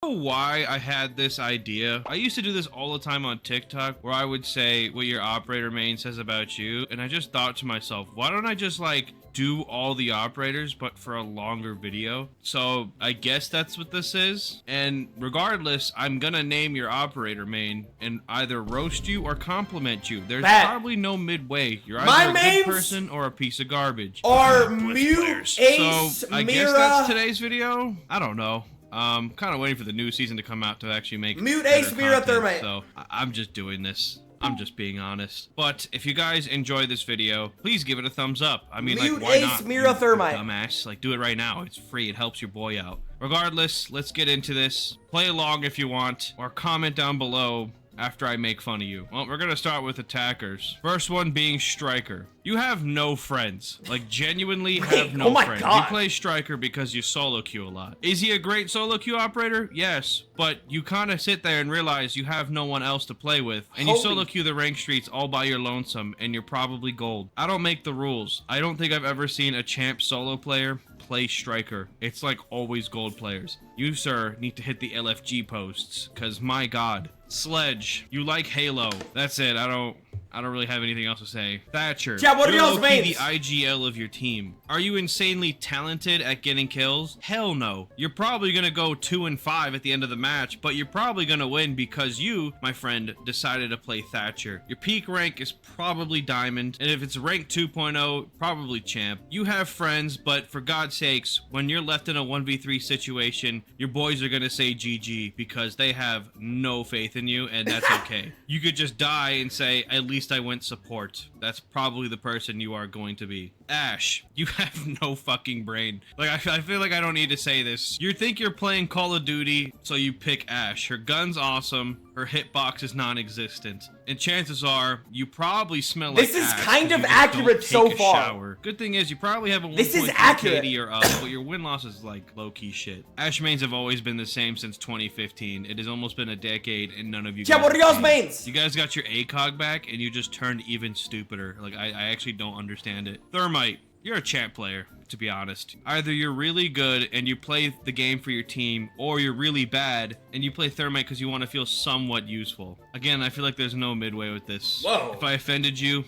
Why I had this idea. I used to do this all the time on TikTok where I would say what your operator main says about you, and I just thought to myself, why don't I just like do all the operators but for a longer video? So I guess that's what this is, and regardless, I'm gonna name your operator main and either roast you or compliment you. There's probably no midway. You're either a good person or a piece of garbage. Or Mute Ace, so I guess that's today's video. I don't know. Kind of waiting for the new season to come out to actually make Mute Ace, Mira, Thermite. So I'm just doing this. I'm just being honest. But if you guys enjoy this video, please give it a thumbs up. I mean, Mute like, why Ace, not? Mira, Thermite. Dumbass. Like, do it right now. It's free. It helps your boy out. Regardless, let's get into this. Play along if you want, or comment down below after I make fun of you. Well, we're gonna start with attackers. First one being Striker. You have no friends. Like, genuinely have no friends. You play Striker because you solo queue a lot. Is he a great solo queue operator? Yes, but you kind of sit there and realize you have no one else to play with, and you solo queue the rank streets all by your lonesome, and you're probably gold. I don't make the rules. I don't think I've ever seen a champ solo player play Striker. It's like always gold players. You, sir, need to hit the LFG posts, cause my god. Sledge, you like Halo. That's it. I don't really have anything else to say. Thatcher, yeah, what are you're y'all's mains? the IGL of your team. Are you insanely talented at getting kills? Hell no. You're probably gonna go 2 and 5 at the end of the match, but you're probably gonna win because you, my friend, decided to play Thatcher. Your peak rank is probably Diamond, and if it's rank 2.0, probably Champ. You have friends, but for God's sakes, when you're left in a 1v3 situation, your boys are gonna say GG because they have no faith in you, and that's okay. You could just die and say, at least I went support. That's probably the person you are going to be. Ash, you have no fucking brain. Like, I feel like I don't need to say this. You think you're playing Call of Duty, so you pick Ash. Her gun's awesome. Her hitbox is non-existent. And chances are, you probably smell like This is Ash kind of accurate so far. Shower. Good thing is, you probably have a 1.2 KD or up, but your win-loss is like low-key shit. Ash mains have always been the same since 2015. It has almost been a decade, and none of you guys what are y'all's mains? You guys got your ACOG back, and you just turned even stupider. Like, I actually don't understand it. Thermite, you're a champ player, to be honest. Either you're really good and you play the game for your team, or you're really bad and you play Thermite because you want to feel somewhat useful. Again, I feel like there's no midway with this. Whoa. If I offended you,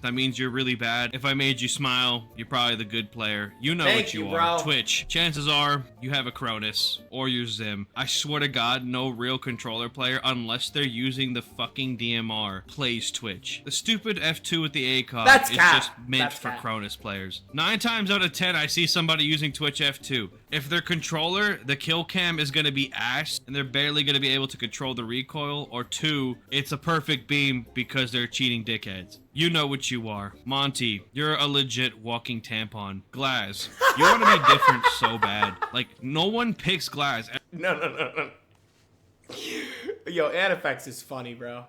that means you're really bad. If I made you smile, you're probably the good player. You know what you are. Twitch. Chances are you have a Cronus or your Zim. I swear to God, no real controller player, unless they're using the fucking DMR, plays Twitch. The stupid F2 with the ACOG is just meant for Cronus players. 9 times out of 10, I see somebody using Twitch F2. If their controller, the kill cam is going to be ass, and they're barely going to be able to control the recoil, or 2, it's a perfect beam because they're cheating dickheads. You know what you are. Monty, you're a legit walking tampon. Glaz, you want to be different so bad. Like, no one picks Glaz. No. Yo, Anifex is funny, bro.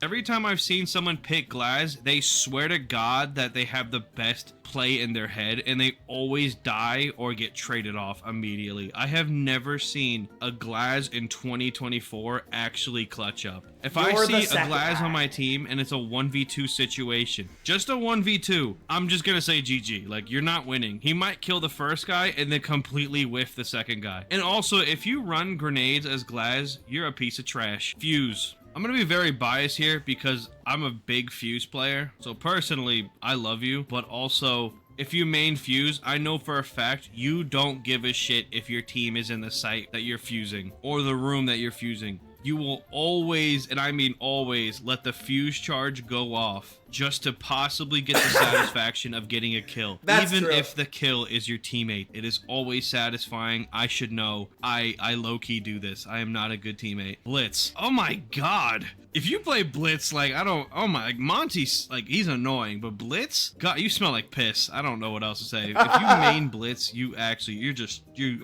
Every time I've seen someone pick Glaz, they swear to God that they have the best play in their head, and they always die or get traded off immediately. I have never seen a Glaz in 2024 actually clutch up. If I see a Glaz on my team and it's a 1v2 situation, just a 1v2, I'm just gonna say GG. Like, you're not winning. He might kill the first guy and then completely whiff the second guy. And also, if you run grenades as Glaz, you're a piece of trash. Fuse. I'm gonna be very biased here because I'm a big Fuse player. So personally, I love you, but also, if you main Fuse, I know for a fact you don't give a shit if your team is in the site that you're fusing or the room that you're fusing. You will always, and I mean always, let the fuse charge go off just to possibly get the satisfaction of getting a kill. Even if the kill is your teammate, it is always satisfying. I should know. I low-key do this. I am not a good teammate. Blitz. Oh my god. If you play Blitz, like, I don't, oh my, like, Monty's, like, he's annoying, but Blitz? God, you smell like piss. I don't know what else to say. If you main Blitz, you actually,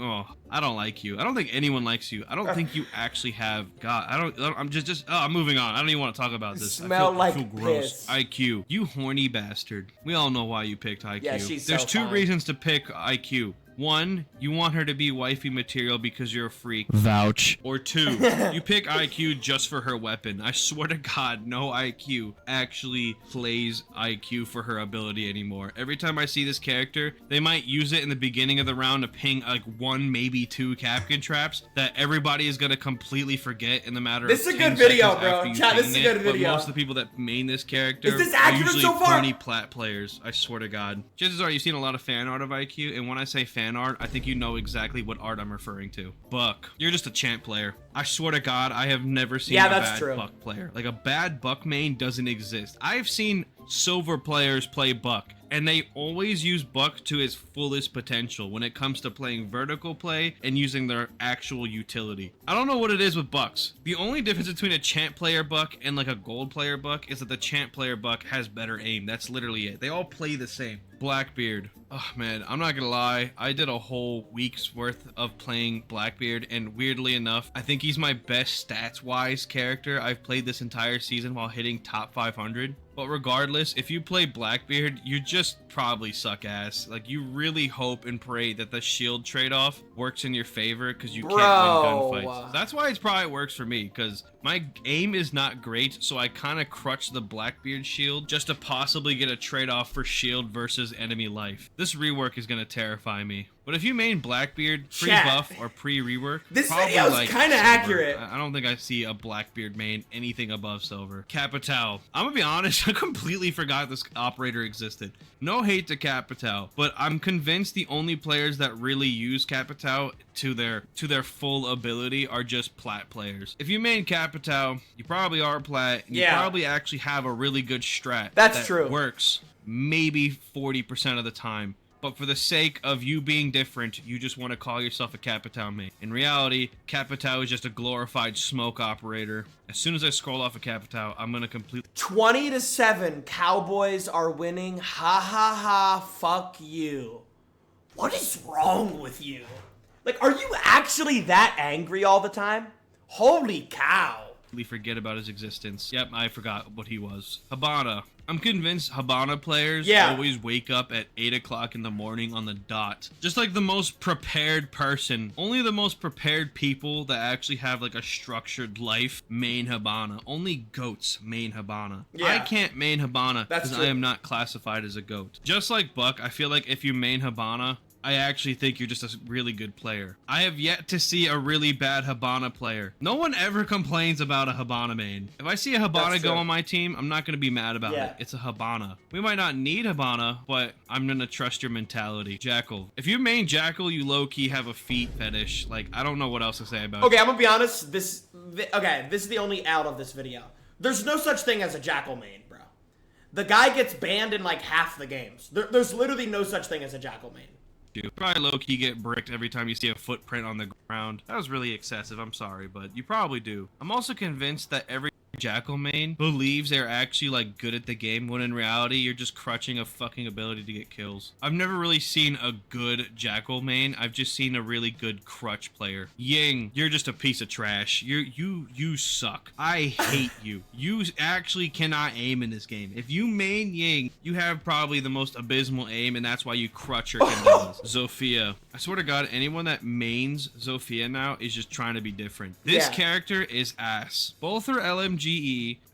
oh, I don't like you. I don't think anyone likes you. I don't think you actually have, God, I'm moving on. I don't even want to talk about this. I feel gross. IQ. You horny bastard. We all know why you picked IQ. Yeah, she's There's 2 reasons to pick IQ. One, you want her to be wifey material because you're a freak. Vouch. Or two, you pick IQ just for her weapon. I swear to God, no IQ actually plays IQ for her ability anymore. Every time I see this character, they might use it in the beginning of the round to ping like 1, maybe 2 Capcan traps that everybody is going to completely forget in the matter This of is a 10 good video, seconds bro. after you Chat, this is a ping good it. But video. most of the people that main this character Is this are accurate usually so far? corny plat players. I swear to God. Chances are you've seen a lot of fan art of IQ, and when I say fan art, I think you know exactly what art I'm referring to. Buck, you're just a champ player. I swear to God, I have never seen a bad Buck player. Like, a bad Buck main doesn't exist. I've seen silver players play Buck, and they always use Buck to his fullest potential when it comes to playing vertical play and using their actual utility. I don't know what it is with Bucks. The only difference between a champ player Buck and like a gold player Buck is that the champ player Buck has better aim. That's literally it. They all play the same. Blackbeard. Oh man, I'm not gonna lie. I did a whole week's worth of playing Blackbeard, and weirdly enough, I think he's my best stats-wise character I've played this entire season while hitting top 500. But regardless, if you play Blackbeard, you just probably suck ass. Like, you really hope and pray that the shield trade-off works in your favor because you can't win gunfights. That's why it probably works for me, because my aim is not great, so I kind of crutch the Blackbeard shield just to possibly get a trade-off for shield versus enemy life. This rework is going to terrify me. But if you main Blackbeard pre-buff or pre-rework, this video is like kind of accurate. I don't think I see a Blackbeard main anything above silver. Capital. I'm gonna be honest, I completely forgot this operator existed. No hate to Capital, but I'm convinced the only players that really use Capital to their full ability are just plat players. If you main Capital, you probably are plat, and you probably actually have a really good strat that works maybe 40% of the time. But for the sake of you being different, you just want to call yourself a Capital main. In reality, Capital is just a glorified smoke operator. As soon as I scroll off of Capital, I'm gonna completely 20-7, Cowboys are winning. Ha ha ha, fuck you. What is wrong with you? Like, are you actually that angry all the time? Holy cow. forget about his existence. Yep, I forgot what he was. Habana. I'm convinced Habana players always wake up at 8 o'clock in the morning on the dot. Just like the most prepared person. Only the most prepared people that actually have like a structured life main Habana. Only goats main Habana. I can't main Habana because I am not classified as a goat. Just like Buck, I feel like if you main Habana, I actually think you're just a really good player. I have yet to see a really bad Habana player. No one ever complains about a Habana main. If I see a Habana go on my team, I'm not going to be mad about it. It's a Habana. We might not need Habana, but I'm going to trust your mentality. Jackal. If you main Jackal, you low-key have a feet fetish. Like, I don't know what else to say about it. Okay, I'm going to be honest. This is the only out of this video. There's no such thing as a Jackal main, bro. The guy gets banned in like half the games. There's literally no such thing as a Jackal main. You probably low-key get bricked every time you see a footprint on the ground. That was really excessive, I'm sorry, but you probably do. I'm also convinced that every Jackal main believes they're actually like good at the game, when in reality you're just crutching a fucking ability to get kills. I've never really seen a good Jackal main. I've just seen a really good crutch player. Ying, you're just a piece of trash. You suck. I hate you. You actually cannot aim in this game. If you main Ying, you have probably the most abysmal aim, and that's why you crutch your candelas. Zofia. I swear to God, anyone that mains Zofia now is just trying to be different. This character is ass. Both her LMGE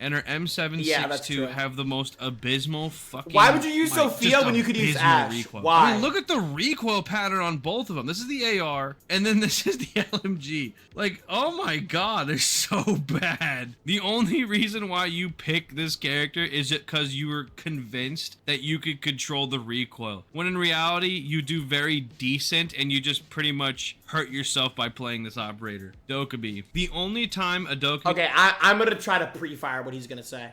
and her M762 have the most abysmal fucking... Why would you use Zofia when you could use Ash? Recoil. Why? I mean, look at the recoil pattern on both of them. This is the AR, and then this is the LMG. Like, oh my God, they're so bad. The only reason why you pick this character is because you were convinced that you could control the recoil. When in reality, you do very decent, and you just pretty much hurt yourself by playing this operator. Dokkaebi. The only time a Dokkaebi... Okay, I'm gonna try to pre-fire what he's gonna say.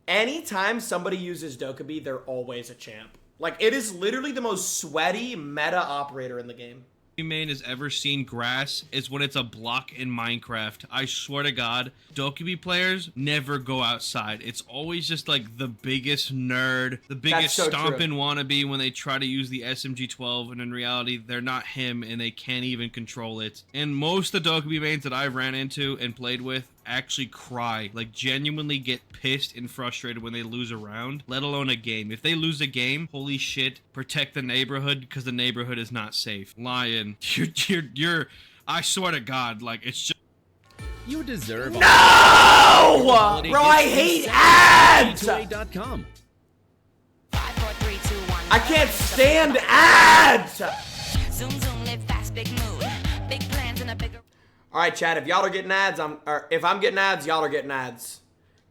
Anytime somebody uses Dokkaebi, they're always a champ. Like, it is literally the most sweaty meta operator in the game. Main has ever seen grass is when it's a block in Minecraft. I swear to God, Dokkaebi players never go outside. It's always just like the biggest nerd, the biggest stomping wannabe when they try to use the SMG-12, and in reality, they're not him and they can't even control it. And most of the Dokkaebi mains that I've ran into and played with actually cry, like genuinely get pissed and frustrated when they lose a round, let alone a game. If they lose a game, holy shit, protect the neighborhood because the neighborhood is not safe. Lion, you're I swear to God, like it's just. You deserve. No, bro, I hate ads. I can't stand ads. All right, chat. If y'all are getting ads, if I'm getting ads, y'all are getting ads.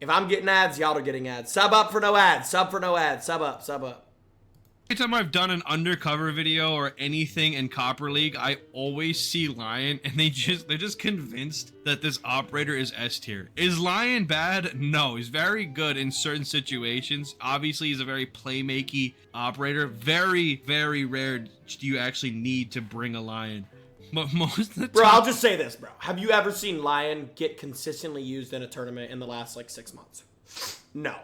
If I'm getting ads, y'all are getting ads. Sub up for no ads. Sub for no ads. Sub up. Sub up. Every time I've done an undercover video or anything in Copper League, I always see Lion, and they're just convinced that this operator is S tier. Is Lion bad? No, he's very good in certain situations. Obviously, he's a very playmaky operator. Very, very rare do you actually need to bring a Lion. But most of the time... Bro, I'll just say this, bro. Have you ever seen Lion get consistently used in a tournament in the last, like, 6 months? No.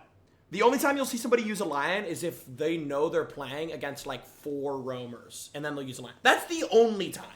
The only time you'll see somebody use a Lion is if they know they're playing against, like, 4 roamers, and then they'll use a Lion. That's the only time.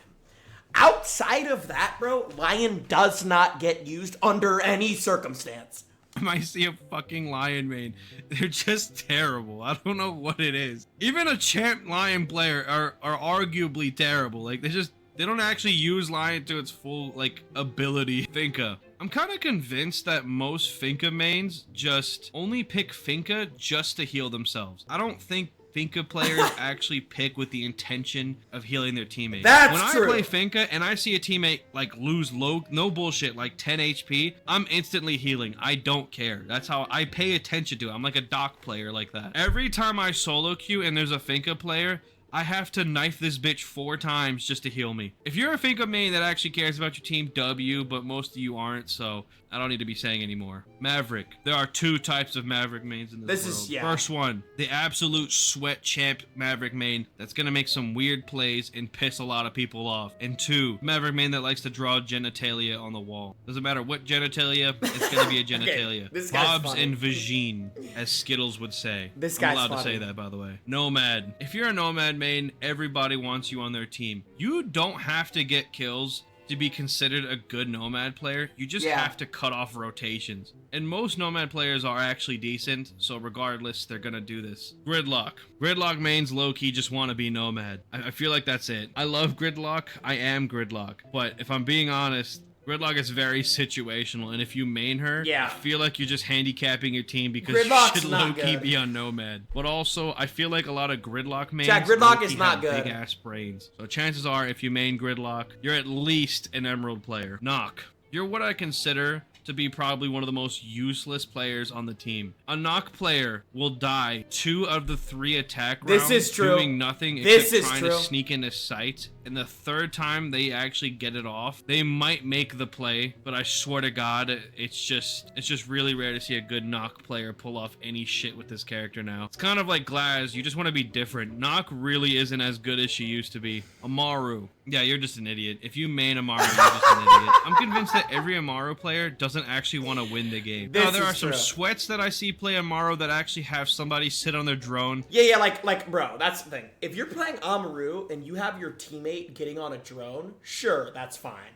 Outside of that, bro, Lion does not get used under any circumstance. I see a fucking Lion main. They're just terrible. I don't know what it is. Even a champ Lion player are arguably terrible. Like, they don't actually use Lion to its full, like, ability. Finka. I'm kind of convinced that most Finka mains just only pick Finka just to heal themselves. I don't think Finka players actually pick with the intention of healing their teammates. That's true. When I play Finka and I see a teammate, like, lose no bullshit, like 10 HP, I'm instantly healing. I don't care. That's how I pay attention to it. I'm like a Doc player like that. Every time I solo queue and there's a Finka player, I have to knife this bitch 4 times just to heal me. If you're a Finka main that actually cares about your team, W, but most of you aren't, so I don't need to be saying anymore. Maverick. There are 2 types of Maverick mains in this world. First one, the absolute sweat champ Maverick main that's gonna make some weird plays and piss a lot of people off. And 2, Maverick main that likes to draw genitalia on the wall. Doesn't matter what genitalia, it's gonna be a genitalia. Okay, this guy's Bobs funny. and vagine, as Skittles would say. This guy's I'm allowed funny. to say that, by the way. Nomad. If you're a Nomad main, everybody wants you on their team. You don't have to get kills to be considered a good Nomad player. You just have to cut off rotations. And most Nomad players are actually decent, so regardless, they're gonna do this. Gridlock. Gridlock mains low-key just want to be Nomad. I feel like that's it. I love Gridlock. I am Gridlock. But if I'm being honest, Gridlock is very situational, and if you main her, I feel like you're just handicapping your team because Gridlock's you should not low-key good. be on Nomad. But also, I feel like a lot of Gridlock mains Gridlock is low-key not have good. big-ass brains. So chances are, if you main Gridlock, you're at least an Emerald player. Knock. You're what I consider to be probably one of the most useless players on the team. A knock player will die 2 of the 3 attack rounds This is true. doing nothing This except is trying true. to sneak into sight. And the 3rd time they actually get it off, they might make the play, but I swear to God, it's just really rare to see a good knock player pull off any shit with this character now. It's kind of like Glaz, you just want to be different. Knock really isn't as good as she used to be. Amaru. Yeah, you're just an idiot. If you main Amaru, you're just an idiot. I'm convinced that every Amaru player doesn't actually want to win the game. Now, there are some sweats that I see play Amaru that actually have somebody sit on their drone. Yeah, like, bro, that's the thing. If you're playing Amaru and you have your teammate getting on a drone, sure, that's fine.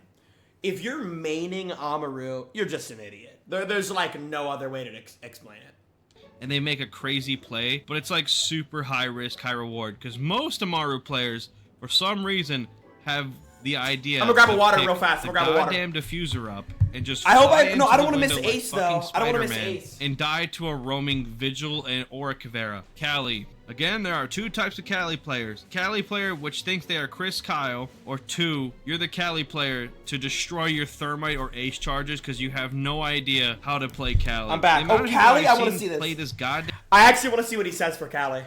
If you're maining Amaru, you're just an idiot. There's like no other way to explain it. And they make a crazy play, but it's like super high risk, high reward, because most Amaru players, for some reason, have the idea. I'm gonna grab a to water pick real fast. I'm the gonna grab a water. goddamn diffuser up and just. I hope fly I don't into the want to miss window like Ace fucking though. I don't want to miss Spider-Man Ace. And die to a roaming Vigil or a Kavera. Cali. Again, there are 2 types of Cali players. Cali player, which thinks they are Chris Kyle, or 2, you're the Cali player to destroy your Thermite or Ace charges because you have no idea how to play Cali. I'm back. The amount Oh, of people Cali? I've I wanna seen see this. Play this goddamn. I actually want to see what he says for Cali.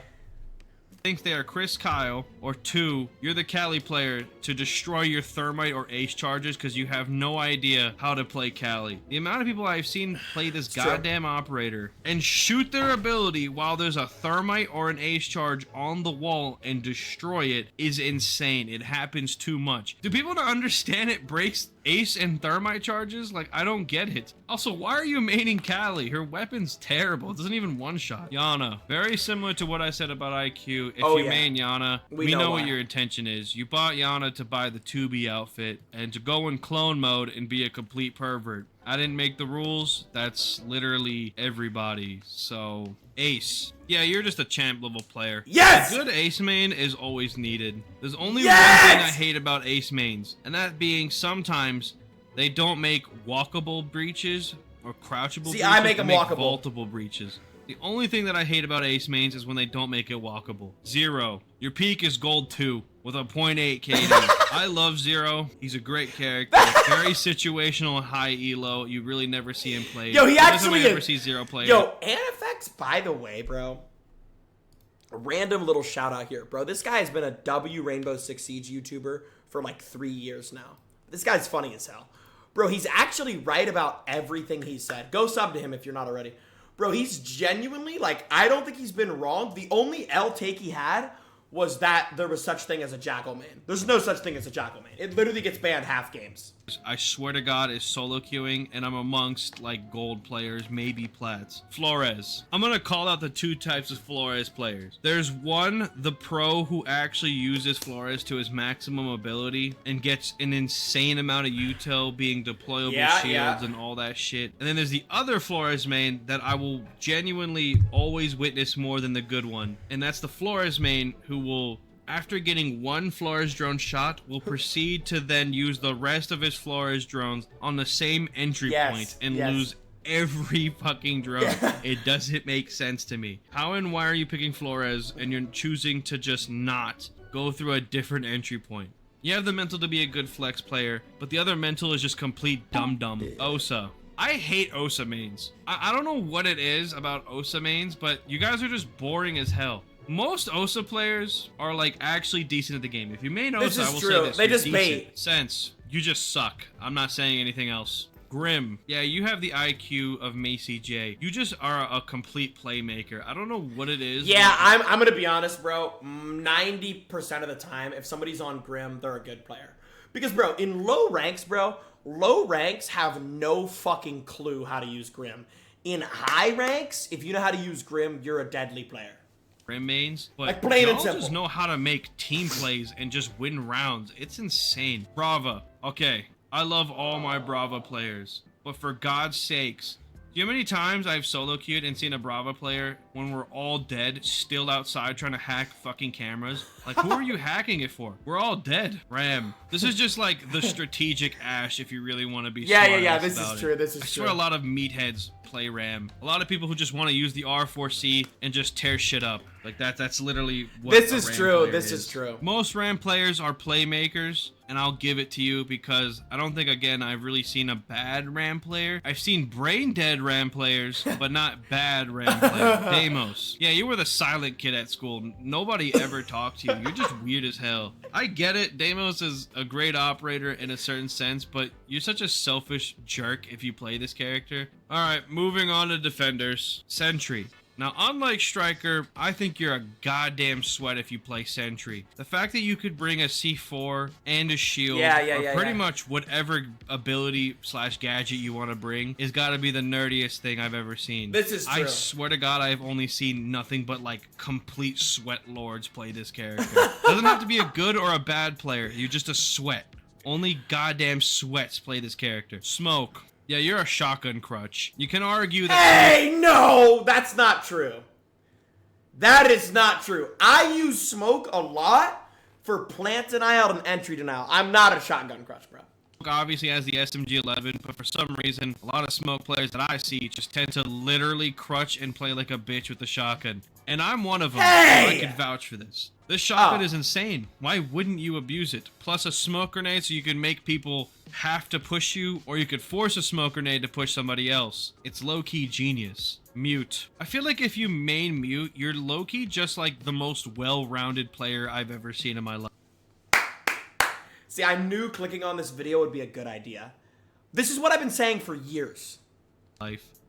Thinks they are Chris Kyle, or 2, you're the Cali player to destroy your Thermite or Ace charges because you have no idea how to play Cali. The amount of people I've seen play this goddamn operator and shoot their ability while there's a Thermite or an Ace charge on the wall and destroy it is insane. It happens too much. Do people not understand it breaks Ace and Thermite charges? Like, I don't get it. Also, why are you maining Cali? Her weapon's terrible. It doesn't even one-shot. Yana. Very similar to what I said about IQ. If you main Yana, we know what your intention is. You bought Yana to buy the 2B outfit and to go in clone mode and be a complete pervert. I didn't make the rules. That's literally everybody. So, Ace. Yeah, you're just a champ level player. Yes! A good Ace main is always needed. There's only Yes! one thing I hate about Ace mains, and that being sometimes they don't make walkable breaches or crouchable breaches. I make they them walkable. Vaultable breaches. The only thing that I hate about Ace mains is when they don't make it walkable. Zero. Your peak is gold 2 with a 0.8 KD. I love Zero. He's a great character. Very situational and high elo. You really never see him play. Yo, he actually never see Zero play. Yo, Anifex, by the way, bro. A random little shout out here, bro. This guy has been a rainbowsixsiege YouTuber for like 3 years now. This guy's funny as hell. Bro, he's actually right about everything he said. Go sub to him if you're not already. Bro, he's genuinely, like, I don't think he's been wrong. The only L take he had was that there was such thing as a Jackal main. There's no such thing as a Jackal main. It literally gets banned half games. I swear to God, is solo queuing, and I'm amongst, like, gold players, maybe plats. Flores. I'm gonna call out the 2 types of Flores players. There's one, the pro who actually uses Flores to his maximum ability and gets an insane amount of util, being deployable shields and all that shit. And then there's the other Flores main that I will genuinely always witness more than the good one. And that's the Flores main who will, after getting one Flores drone shot, will proceed to then use the rest of his Flores drones on the same entry point and lose every fucking drone. It doesn't make sense to me. How and why are you picking Flores and you're choosing to just not go through a different entry point? You have the mental to be a good flex player, but the other mental is just complete dum-dum. Osa. I hate Osa mains. I don't know what it is about Osa mains, but you guys are just boring as hell. Most Osa players are like actually decent at the game. If you main Osa, I will say this. They just bait. Sense, you just suck. I'm not saying anything else. Grim. Yeah, you have the IQ of Macy J. You just are a complete playmaker. I don't know what it is. Yeah, I'm gonna be honest, bro. 90% of the time, if somebody's on Grim, they're a good player. Because, bro, in low ranks, low ranks have no fucking clue how to use Grim. In high ranks, if you know how to use Grim, you're a deadly player. Grim mains, but like plain and y'all simple. just know how to make team plays and just win rounds. It's insane. Brava. Okay, I love all my Brava players, but for God's sakes, do you know how many times I've solo queued and seen a Brava player when we're all dead, still outside trying to hack fucking cameras? Like, who are you hacking it for? We're all dead. Ram. This is just like the strategic Ash if you really want to be smart. Yeah, this is true. This is true. I swear a lot of meatheads play Ram. A lot of people who just want to use the R4C and just tear shit up. Like that's literally what this a is Ram true. player This is true. Most Ram players are playmakers, and I'll give it to you because I don't think, again, I've really seen a bad Ram player. I've seen brain dead Ram players, but not bad Ram players. Deimos. Yeah, you were the silent kid at school. Nobody ever talked to you. You're just weird as hell. I get it. Deimos is a great operator in a certain sense, but you're such a selfish jerk if you play this character. All right, moving on to defenders. Sentry. Now, unlike Striker, I think you're a goddamn sweat if you play Sentry. The fact that you could bring a C4 and a shield, or pretty much whatever ability / gadget you want to bring, is got to be the nerdiest thing I've ever seen. This is true. I swear to God, I've only seen nothing but like complete sweat lords play this character. Doesn't have to be a good or a bad player. You're just a sweat. Only goddamn sweats play this character. Smoke. Yeah, you're a shotgun crutch. You can argue that— Hey, no! That's not true. That is not true. I use smoke a lot for plant denial and entry denial. I'm not a shotgun crutch, bro. Obviously has the SMG-11, but for some reason, a lot of smoke players that I see just tend to literally crutch and play like a bitch with the shotgun. And I'm one of them, Hey! so I can vouch for this. This shotgun is insane. Why wouldn't you abuse it? Plus a smoke grenade so you can make people have to push you, or you could force a smoke grenade to push somebody else. It's low-key genius. Mute. I feel like if you main Mute, you're low-key just like the most well-rounded player I've ever seen in my life. See, I knew clicking on this video would be a good idea. This is what I've been saying for years.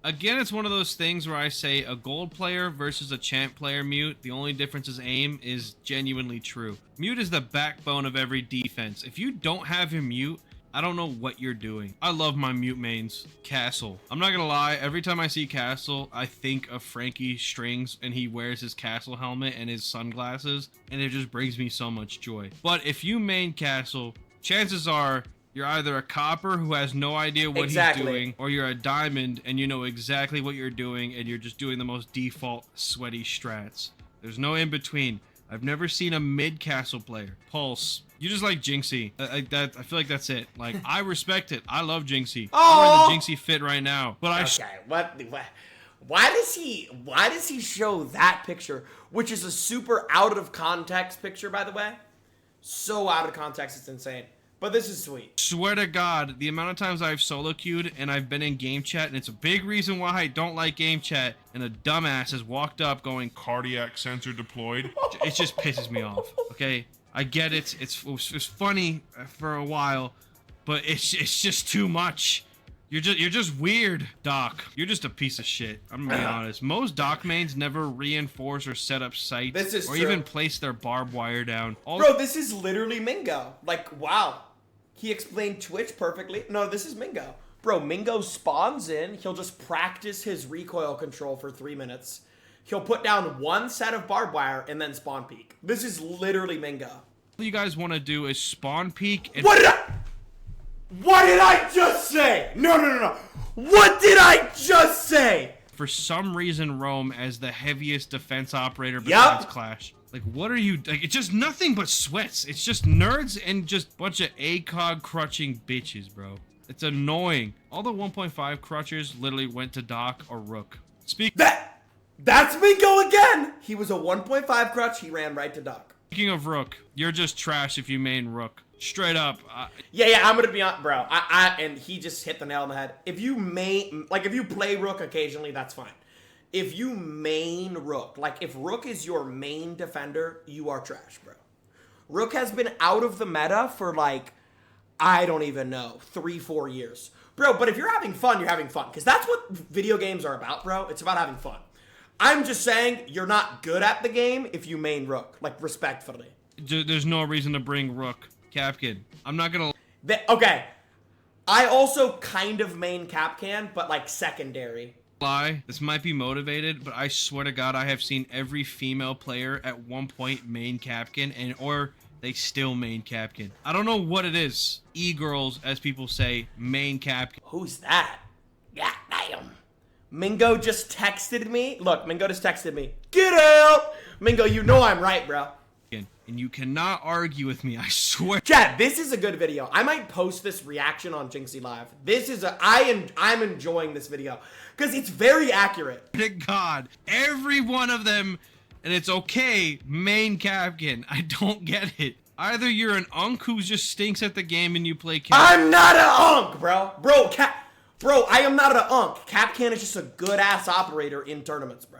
Again, it's one of those things where I say a gold player versus a champ player Mute, the only difference is aim, is genuinely true. Mute is the backbone of every defense. If you don't have your Mute, I don't know what you're doing. I love my Mute mains. Castle. I'm not gonna lie, every time I see Castle, I think of Frankie Strings and he wears his Castle helmet and his sunglasses, and it just brings me so much joy. But if you main Castle, chances are You're either a copper who has no idea what Exactly. he's doing, or you're a diamond and you know exactly what you're doing and you're just doing the most default sweaty strats. There's no in between. I've never seen a mid-castle player. Pulse. You just like Jynxzi. I feel like that's it. Like, I respect it. I love Jynxzi. I'm wearing the Jynxzi fit right now. But Okay, what? Why does he show that picture, which is a super out of context picture, by the way? So out of context, it's insane. But this is sweet. Swear to God, the amount of times I've solo queued and I've been in game chat, and it's a big reason why I don't like game chat, and a dumbass has walked up going, cardiac sensor deployed. It just pisses me off. Okay, I get it. It's funny for a while, but it's just too much. You're just weird, Doc. You're just a piece of shit. I'm gonna be honest. Most Doc mains never reinforce or set up sites, or true. even place their barbed wire down. Bro, this is literally Mingo. Like, wow. He explained Twitch perfectly. No, this is Mingo. Bro, Mingo spawns in. He'll just practice his recoil control for 3 minutes. He'll put down one set of barbed wire and then spawn peek. This is literally Mingo. All you guys want to do is spawn peek and... What did I just say? No. What did I just say? For some reason, roam as the heaviest defense operator besides Clash. Like, what are you... Like, it's just nothing but sweats. It's just nerds and just bunch of ACOG crutching bitches, bro. It's annoying. All the 1.5 crutchers literally went to Doc or Rook. That's Mingo again! He was a 1.5 crutch. He ran right to Doc. Speaking of Rook, you're just trash if you main Rook. Straight up. Yeah, I'm gonna be on, bro. And he just hit the nail on the head. If you if you play Rook occasionally, that's fine. If you main Rook, like if Rook is your main defender, you are trash, bro. Rook has been out of the meta for like, I don't even know, 3-4 years. Bro, but if you're having fun, you're having fun. Because that's what video games are about, bro. It's about having fun. I'm just saying, you're not good at the game if you main Rook, like respectfully. There's no reason to bring Rook. Capkin. I'm not gonna... Okay. I also kind of main Capcan, but like secondary. Lie. This might be motivated, but I swear to God, I have seen every female player at one point main Capkin, or they still main Capkin. I don't know what it is. E-girls, as people say, main Capkin. Who's that? God damn. Mingo just texted me. Look, Mingo just texted me. Get out! Mingo, you know I'm right, bro. And you cannot argue with me, I swear. Chad, this is a good video. I might post this reaction on Jynxzi Live. This is I'm enjoying this video because it's very accurate. Thank God, every one of them, and it's okay, main Capkin. I don't get it. Either you're an unk who just stinks at the game and you play Capcan. I'm not an unk, bro. Bro, I am not an unk. Capcan is just a good ass operator in tournaments, bro.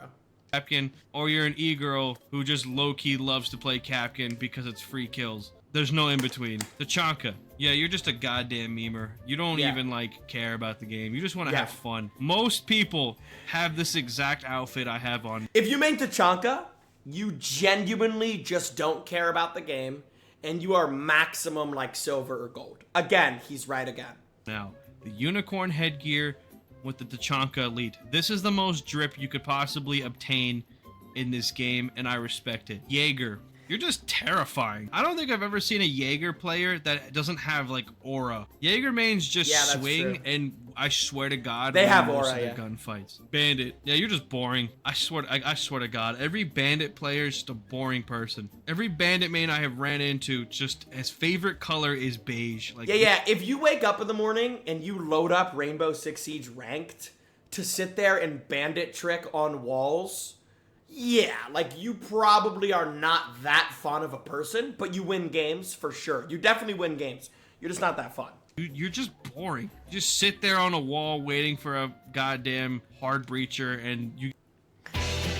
Capkin, or you're an e-girl who just low-key loves to play Capkin because it's free kills. There's no in-between. Tachanka, yeah, you're just a goddamn memer. You don't even, like, care about the game. You just want to have fun. Most people have this exact outfit I have on. If you main Tachanka, you genuinely just don't care about the game, and you are maximum, like, silver or gold. Again, he's right again. Now, the unicorn headgear with the Tachanka Elite. This is the most drip you could possibly obtain in this game, and I respect it. Jaeger, you're just terrifying. I don't think I've ever seen a Jaeger player that doesn't have, like, aura. Jaeger mains just swing, and I swear to God, they have aura, the gunfights. Bandit, yeah, you're just boring. I swear to God, every Bandit player is just a boring person. Every Bandit main I have ran into, just his favorite color is beige. Like, yeah. If you wake up in the morning and you load up Rainbow Six Siege ranked to sit there and Bandit trick on walls, yeah, like you probably are not that fun of a person, but you win games for sure. You definitely win games. You're just not that fun. You're just boring. You just sit there on a wall waiting for a goddamn hard breacher and you...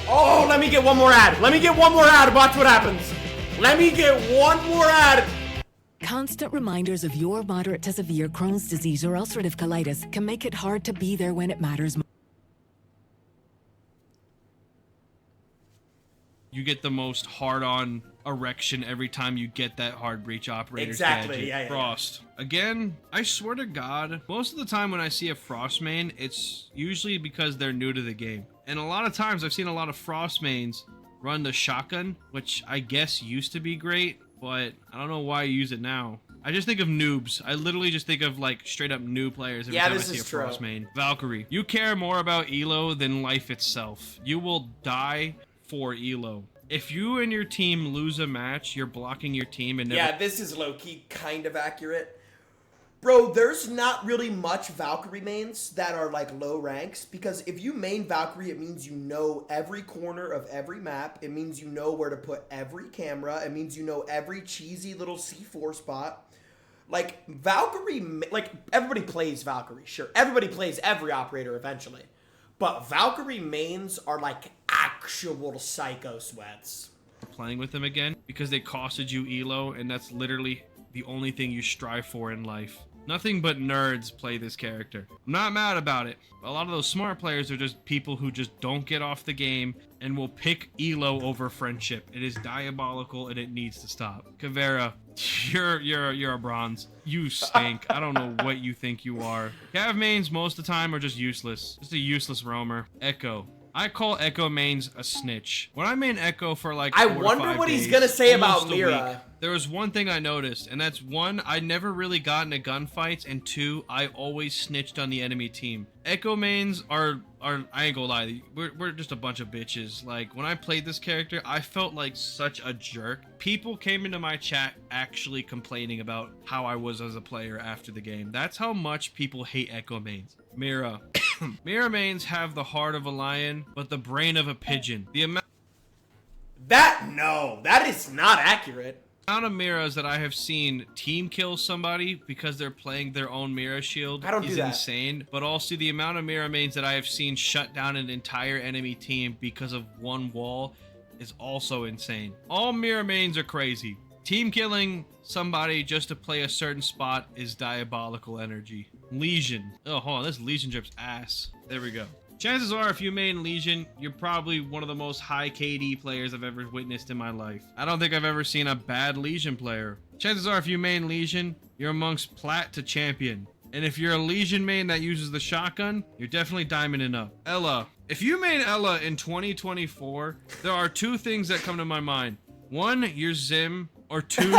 Oh, let me get one more ad. Watch what happens. Let me get one more ad. Constant reminders of your moderate to severe Crohn's disease or ulcerative colitis can make it hard to be there when it matters most. You get the most hard-on erection every time you get that hard breach operator's Exactly, gadget. Frost. Again, I swear to God, most of the time when I see a Frost main, it's usually because they're new to the game. And a lot of times I've seen a lot of Frost mains run the shotgun, which I guess used to be great, but I don't know why you use it now. I just think of noobs. I literally just think of like straight up noob players every time I see a Frost main. Valkyrie. You care more about elo than life itself. You will die for elo. If you and your team lose a match, you're blocking your team and never... Yeah, this is low-key kind of accurate. Bro, there's not really much Valkyrie mains that are like low ranks, because if you main Valkyrie, it means you know every corner of every map. It means you know where to put every camera. It means you know every cheesy little C4 spot. Like, Valkyrie, like, everybody plays Valkyrie, sure. Everybody plays every operator eventually. But Valkyrie mains are like actual psycho sweats. Playing with them again because they costed you elo, and that's literally the only thing you strive for in life. Nothing but nerds play this character. I'm not mad about it. A lot of those smart players are just people who just don't get off the game and will pick elo over friendship. It is diabolical and it needs to stop. Kavera, you're a bronze. You stink. I don't know what you think you are. Cav mains most of the time are just useless. Just a useless roamer. Echo. I call Echo mains a snitch. When I main Echo for like 4 to 5 days, I wonder what he's gonna say about Mira. There was one thing I noticed, and that's one, I never really got into gunfights, and two, I always snitched on the enemy team. Echo mains are I ain't gonna lie, we're just a bunch of bitches. Like, when I played this character, I felt like such a jerk. People came into my chat actually complaining about how I was as a player after the game. That's how much people hate Echo mains. Mira. Mira mains have the heart of a lion, but the brain of a pigeon. The amount that is not accurate. of Miras that I have seen team kill somebody because they're playing their own Mira shield is insane. But also the amount of Mira mains that I have seen shut down an entire enemy team because of one wall is also insane. All Mira mains are crazy. Team killing somebody just to play a certain spot is diabolical energy. Legion. Oh, hold on. This Legion drips ass. There we go. Chances are, if you main Legion, you're probably one of the most high KD players I've ever witnessed in my life. I don't think I've ever seen a bad Legion player. Chances are, if you main Legion, you're amongst plat to champion. And if you're a Legion main that uses the shotgun, you're definitely diamonding up. Ella. If you main Ella in 2024, there are two things that come to my mind. One, you're Zim. Or two,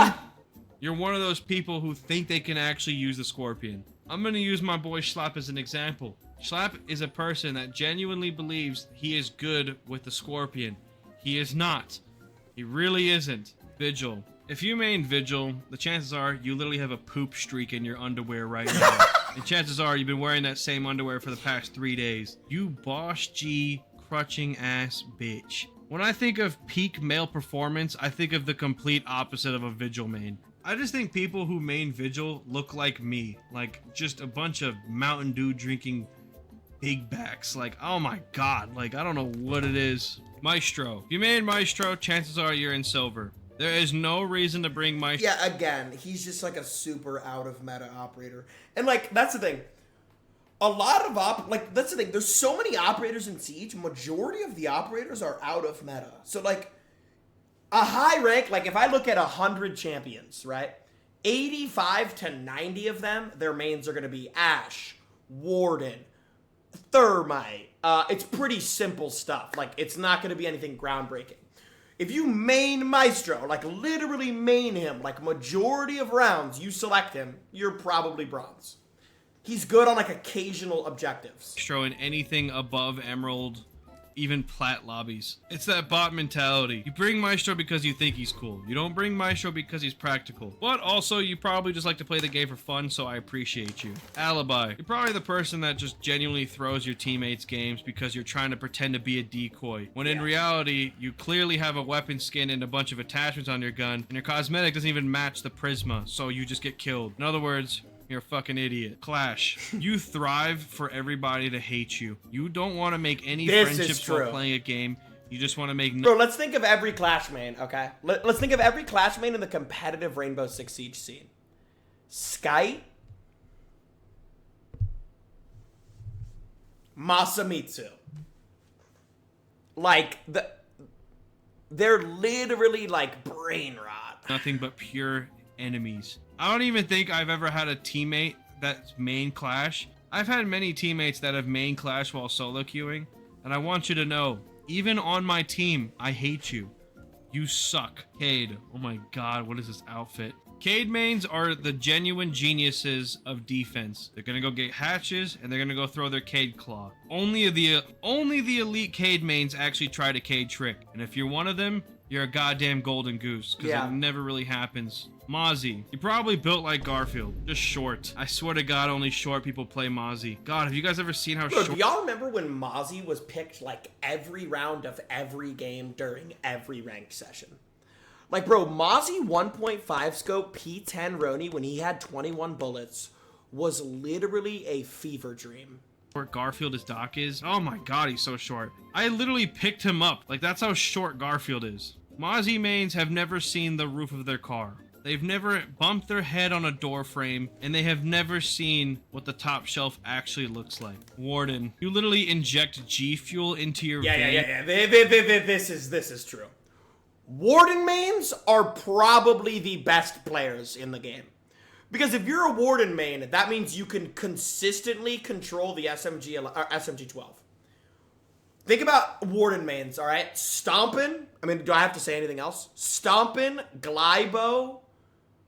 you're one of those people who think they can actually use the Scorpion. I'm gonna use my boy Schlapp as an example. Schlapp is a person that genuinely believes he is good with the Scorpion. He is not. He really isn't. Vigil. If you main Vigil, the chances are you literally have a poop streak in your underwear right now. And chances are you've been wearing that same underwear for the past 3 days. You Boss G crutching ass bitch. When I think of peak male performance, I think of the complete opposite of a Vigil main. I just think people who main Vigil look like me. Like, just a bunch of Mountain Dew drinking big backs. Like, oh my god. Like, I don't know what it is. Maestro. If you main Maestro, chances are you're in silver. There is no reason to bring Maestro. Yeah, again, he's just like a super out of meta operator. And like, that's the thing. A lot of that's the thing. There's so many operators in Siege. Majority of the operators are out of meta. So like a high rank, like if I look at 100 champions, right? 85 to 90 of them, their mains are going to be Ashe, Warden, Thermite. It's pretty simple stuff. Like it's not going to be anything groundbreaking. If you main Maestro, like literally main him, like majority of rounds you select him, you're probably bronze. He's good on like occasional objectives. Maestro in anything above Emerald, even plat lobbies. It's that bot mentality. You bring Maestro because you think he's cool. You don't bring Maestro because he's practical. But also, you probably just like to play the game for fun, so I appreciate you. Alibi. You're probably the person that just genuinely throws your teammates games because you're trying to pretend to be a decoy. When in reality, you clearly have a weapon skin and a bunch of attachments on your gun, and your cosmetic doesn't even match the Prisma, so you just get killed. In other words, you're a fucking idiot. Clash. You thrive for everybody to hate you. You don't want to make any friendships while playing a game. You just want to make... Bro, let's think of every Clash main, okay? Let's think of every Clash main in the competitive Rainbow Six Siege scene. Sky. Masamitsu. Like, they're literally like brain rot. Nothing but pure enemies. I don't even think I've ever had a teammate that's main Clash. I've had many teammates that have main Clash while solo queuing, and I want you to know, even on my team, I hate you. You suck. Cade. Oh my god, what is this outfit? Cade mains are the genuine geniuses of defense. They're gonna go get hatches and they're gonna go throw their Cade claw. Only the elite Cade mains actually try to Cade trick. And if you're one of them, you're a goddamn golden goose, because it never really happens. Mozzie, you probably built like Garfield, just short. I swear to God, only short people play Mozzie. God, have you guys ever seen how short? Do y'all remember when Mozzie was picked like every round of every game during every ranked session? Like, bro, Mozzie 1.5 scope P10 Roni when he had 21 bullets was literally a fever dream. Short Garfield as Doc is. Oh my God, he's so short. I literally picked him up. Like, that's how short Garfield is. Mozzie mains have never seen the roof of their car. They've never bumped their head on a door frame, and they have never seen what the top shelf actually looks like. Warden, you literally inject G Fuel into your vein. Yeah. This is true. Warden mains are probably the best players in the game. Because if you're a Warden main, that means you can consistently control the SMG-12. Think about Warden mains, all right? Stompin', I mean, do I have to say anything else? Stompin', Glybo,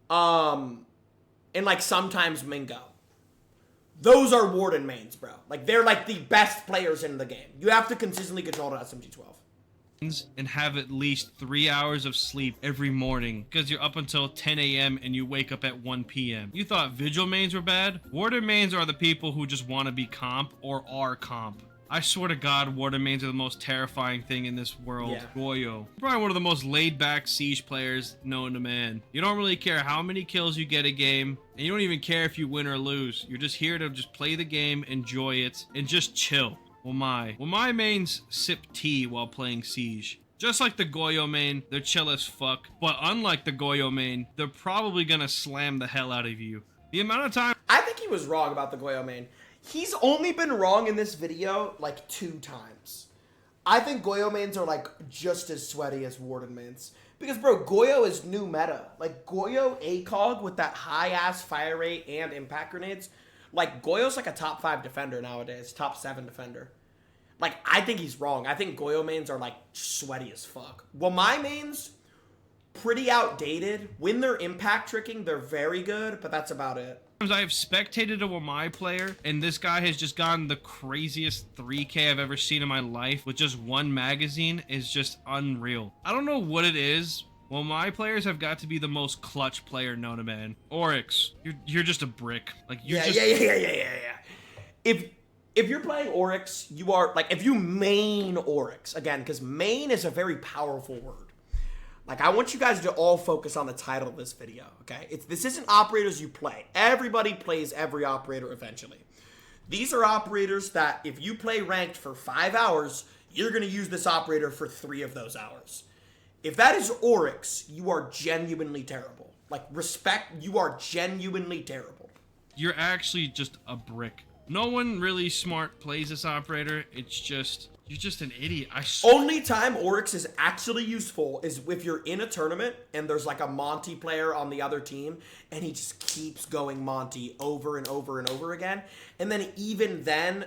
and like sometimes Mingo. Those are Warden mains, bro. Like, they're like the best players in the game. You have to consistently control the SMG-12. And have at least 3 hours of sleep every morning because you're up until 10 a.m. and you wake up at 1 p.m. You thought Vigil mains were bad? Warden mains are the people who just want to be comp or are comp. I swear to God, Warden mains are the most terrifying thing in this world. Yeah. Goyo. Probably one of the most laid-back Siege players known to man. You don't really care how many kills you get a game, and you don't even care if you win or lose. You're just here to just play the game, enjoy it, and just chill. Well, my mains sip tea while playing Siege. Just like the Goyo main, they're chill as fuck. But unlike the Goyo main, they're probably gonna slam the hell out of you. The amount of time... I think he was wrong about the Goyo main. He's only been wrong in this video like 2 times. I think Goyo mains are like just as sweaty as Warden mains. Because, bro, Goyo is new meta. Like, Goyo ACOG with that high-ass fire rate and impact grenades... Like, Goyo's like a top 5 defender nowadays. Top 7 defender. Like, I think he's wrong. I think Goyo mains are, like, sweaty as fuck. Well, my mains, pretty outdated. When they're impact tricking, they're very good, but that's about it. I have spectated a Wamai player, and this guy has just gotten the craziest 3K I've ever seen in my life with just 1 magazine. Is just unreal. I don't know what it is. Well, my players have got to be the most clutch player known to man. Oryx, you're just a brick. Like you're yeah. If you're playing Oryx, you are like if you main Oryx again, because main is a very powerful word. Like I want you guys to all focus on the title of this video. Okay, this isn't operators you play. Everybody plays every operator eventually. These are operators that if you play ranked for 5 hours, you're gonna use this operator for 3 of those hours. If that is Oryx, you are genuinely terrible. Like, respect, you are genuinely terrible. You're actually just a brick. No one really smart plays this operator. It's just, you're just an idiot. Only time Oryx is actually useful is if you're in a tournament and there's like a Monty player on the other team and he just keeps going Monty over and over and over again. And then even then,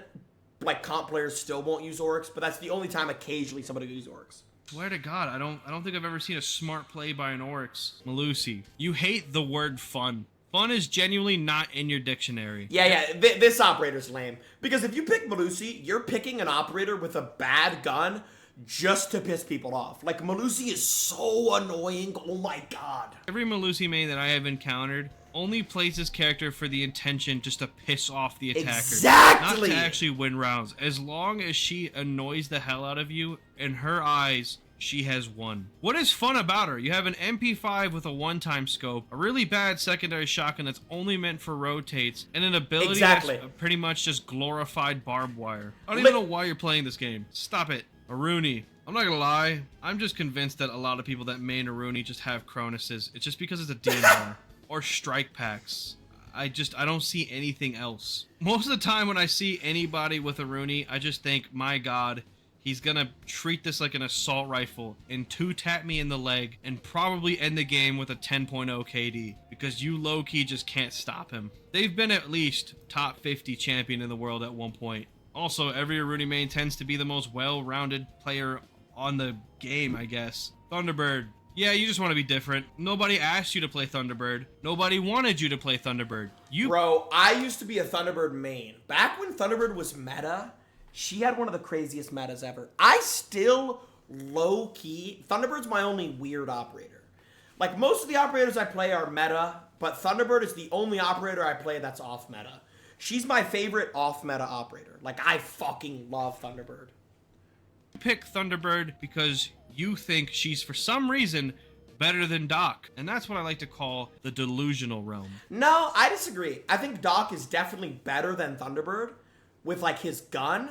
like, comp players still won't use Oryx, but that's the only time occasionally somebody will use Oryx. Swear to God, I don't think I've ever seen a smart play by an Oryx. Malusi, you hate the word fun. Fun is genuinely not in your dictionary. Yeah, this operator's lame. Because if you pick Malusi, you're picking an operator with a bad gun just to piss people off. Like, Malusi is so annoying, oh my God. Every Malusi main that I have encountered only plays this character for the intention just to piss off the attacker. Exactly! Not to actually win rounds. As long as she annoys the hell out of you, in her eyes, she has won. What is fun about her? You have an MP5 with a one-time scope, a really bad secondary shotgun that's only meant for rotates, and an ability that's pretty much just glorified barbed wire. I don't even know why you're playing this game. Stop it. Aruni. I'm not gonna lie, I'm just convinced that a lot of people that main Aruni just have Cronuses. It's just because it's a DMR. Or strike packs. I don't see anything else. Most of the time when I see anybody with a Rooney, I just think, my God, he's gonna treat this like an assault rifle and 2-tap me in the leg and probably end the game with a 10.0 KD because you low-key just can't stop him. They've been at least top 50 champion in the world at one point. Also, every Rooney main tends to be the most well-rounded player on the game, I guess. Thunderbird. Yeah, you just want to be different. Nobody asked you to play Thunderbird. Nobody wanted you to play Thunderbird. Bro, I used to be a Thunderbird main. Back when Thunderbird was meta, she had one of the craziest metas ever. I still low-key... Thunderbird's my only weird operator. Like, most of the operators I play are meta, but Thunderbird is the only operator I play that's off-meta. She's my favorite off-meta operator. Like, I fucking love Thunderbird. Pick Thunderbird because you think she's, for some reason, better than Doc. And that's what I like to call the delusional realm. No, I disagree. I think Doc is definitely better than Thunderbird with, like, his gun.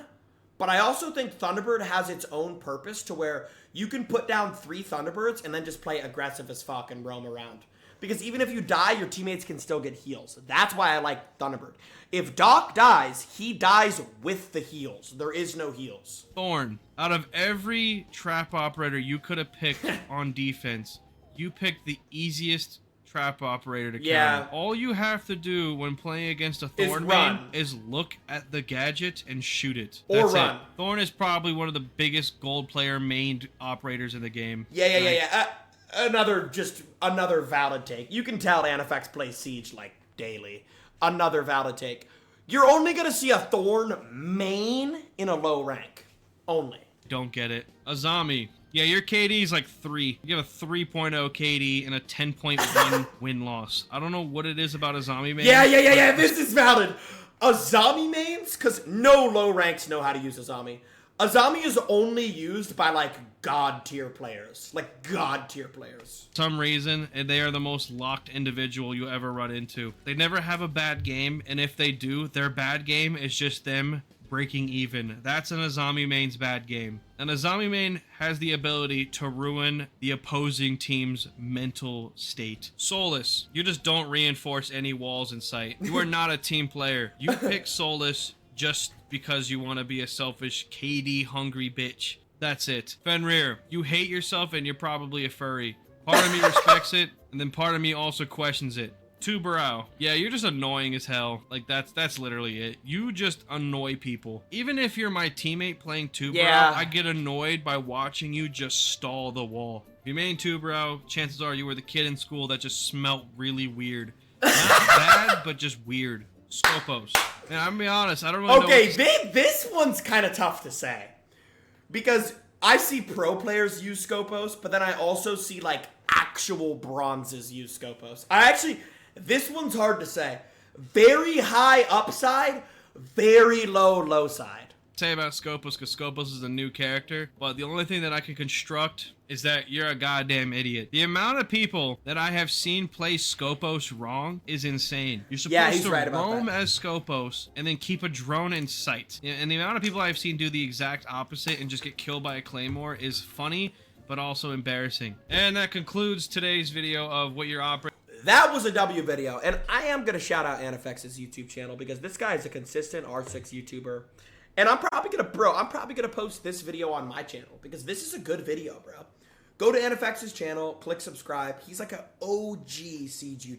But I also think Thunderbird has its own purpose to where you can put down 3 Thunderbirds and then just play aggressive as fuck and roam around. Because even if you die, your teammates can still get heals. That's why I like Thunderbird. If Doc dies, he dies with the heals. There is no heals. Thorn, out of every trap operator you could have picked on defense, you picked the easiest trap operator to carry. All you have to do when playing against a Thorn main is look at the gadget and shoot it. That's run. It. Thorn is probably one of the biggest gold player main operators in the game. Yeah. Another valid take. You can tell Anifex plays Siege like daily. Another valid take. You're only gonna see a Thorn main in a low rank. Only. Don't get it. Azami. Yeah, your KD is like 3. You have a 3.0 KD and a 10.1 win-loss. I don't know what it is about Azami mains. Yeah. This is valid. Azami mains, because no low ranks know how to use Azami. Azami is only used by, like, god-tier players. Like, god-tier players. For some reason, and they are the most locked individual you ever run into. They never have a bad game, and if they do, their bad game is just them breaking even. That's an Azami main's bad game. An Azami main has the ability to ruin the opposing team's mental state. Solus, you just don't reinforce any walls in sight. You are not a team player. You pick Solus just because you want to be a selfish, KD hungry bitch. That's it. Fenrir, you hate yourself and you're probably a furry. Part of me respects it, and then part of me also questions it. Tubarao, yeah, you're just annoying as hell. Like, that's literally it. You just annoy people. Even if you're my teammate playing Tubarao, I get annoyed by watching you just stall the wall. If you main Tubarao, chances are you were the kid in school that just smelt really weird. Not bad, but just weird. Scopos. And I'm gonna be honest, I don't really know. Okay, this one's kind of tough to say. Because I see pro players use Scopos, but then I also see, like, actual bronzes use Scopos. This one's hard to say. Very high upside, very low side. Say about Scopus, because Scopus is a new character, but the only thing that I can construct is that you're a goddamn idiot. The amount of people that I have seen play Scopus wrong is insane. You're supposed to roam as Scopus and then keep a drone in sight. And the amount of people I've seen do the exact opposite and just get killed by a claymore is funny, but also embarrassing. And that concludes today's video of what you're operating. That was a W video, and I am going to shout out Anifex's YouTube channel because this guy is a consistent R6 YouTuber. And I'm probably gonna post this video on my channel because this is a good video, bro. Go to Anifex's channel, click subscribe. He's like an OG Siege YouTuber.